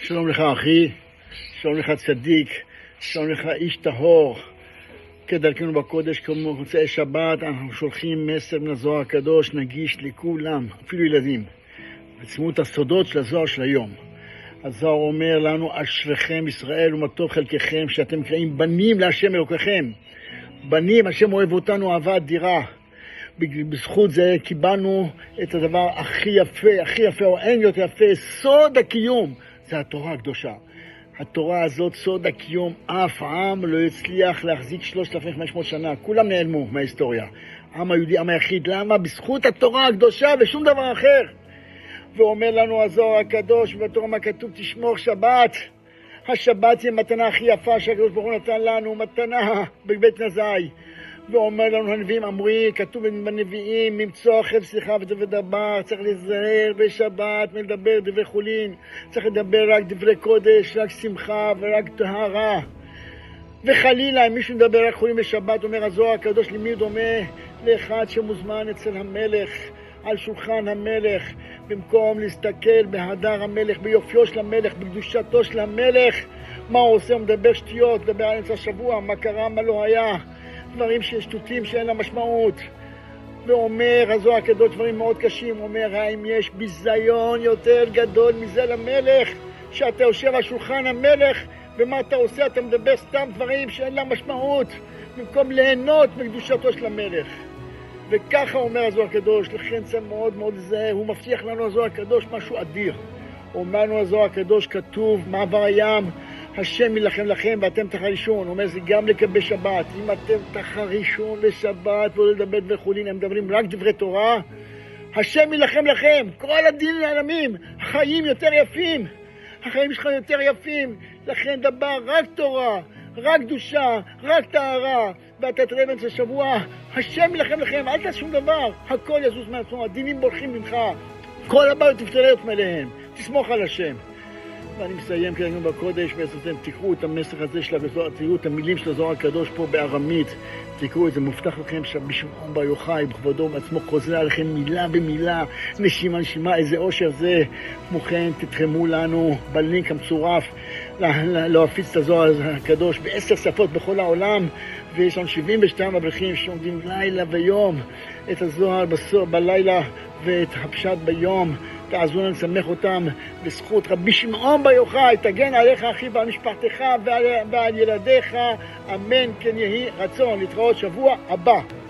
שלום לך אחי, שלום לך צדיק, שלום לך איש טהור. כדרכנו בקודש, כמו מוצאי שבת, אנחנו שולחים מסר מן הזוהר הקדוש, נגיש לכולם, אפילו ילדים. עצמות הסודות של הזוהר של היום. הזוהר אומר לנו, אשריכם ישראל ומה טוב חלקכם, שאתם קראים בנים להשם אלוקיכם. בנים, השם אוהב אותנו אהבה אדירה. בזכות זה קיבלנו את הדבר הכי יפה, או אין יותר יפה, סוד הקיום. זה התורה הקדושה. התורה הזאת, סוד הקיום, אף עם לא יצליח להחזיק 3,500 שנה. כולם נעלמו מההיסטוריה. העם היהודי, העם היחיד. למה? בזכות התורה הקדושה ושום דבר אחר. ואומר לנו הזוהר הקדוש, בתורה מה כתוב, תשמור שבת. השבת היא מתנה הכי יפה שהקדוש ברוך הוא נתן לנו, מתנה בבית נזי. ואומר לנו הנביאים, אמרי, כתוב בנביאים, ממצוא חפצך ודבר, צריך להיזהר בשבת מלדבר דברי חולין, צריך לדבר רק דברי קודש, רק שמחה ורק טהרה. וחלילה, אם מישהו מדבר רק חולין בשבת, אומר הזוהר הקדוש, למי הוא דומה? לאחד שמוזמן אצל המלך, על שולחן המלך, במקום להסתכל בהדר המלך, ביופיו של המלך, בקדושתו של המלך. מה הוא עושה? הוא מדבר שטויות, מדבר על אמצע השבוע, מה קרה, מה לא היה, דברים שטותיים שאין לה משמעות. ואומר הזוהר הקדוש דברים מאוד קשים, הוא אומר, האם יש ביזיון יותר גדול מזה למלך, שאתה יושב על שולחן המלך, ומה אתה עושה? אתה מדבר סתם דברים שאין לה משמעות, במקום ליהנות בקדושתו של המלך. וככה אומר הזוהר הקדוש, לכן צריך מאוד מאוד להיזהר. הוא מבטיח לנו הזוהר הקדוש משהו אדיר. אומר לנו הזוהר הקדוש, כתוב מעבר הים, השם ילחם לכם ואתם תחרישון. הוא אומר זה גם לגבי שבת. אם אתם תחרישון בשבת ולא לדבר דברי חולין, הם מדברים רק דברי תורה, השם ילחם לכם. כל הדין לעלמים, החיים יותר יפים, החיים שלך יותר יפים. לכן דבר רק תורה, רק קדושה, רק טהרה, ואתה תראה באמצע השבוע, השם ילחם לכם, אל תעשו שום דבר, הכל יזוז מעצמו, הדינים בורחים ממך, כל הבעיות תפתרו מאליהם, תסמוך על השם. ואני מסיים כרגע בקודש, בעצם תקראו את המסר הזה של הזוהר, תראו את המילים של הזוהר הקדוש פה בארמית, תקראו את זה, מובטח לכם שבשמעון בר יוחאי, בכבודו בעצמו חוזר עליכם מילה במילה, נשימה נשימה, איזה אושר זה. כמו כן תתרמו לנו בלינק המצורף להפיץ את הזוהר הקדוש ב10 שפות בכל העולם, ויש לנו 72 אברכים שעומדים לילה ויום את הזוהר בלילה ואת הפשט ביום. תעזרו לנו לשמח אותם בזכות רבי שמעון בר יוחאי, תגן עליך אחי ועל משפחתך ועל ילדיך, אמן כן יהי רצון. להתראות שבוע הבא.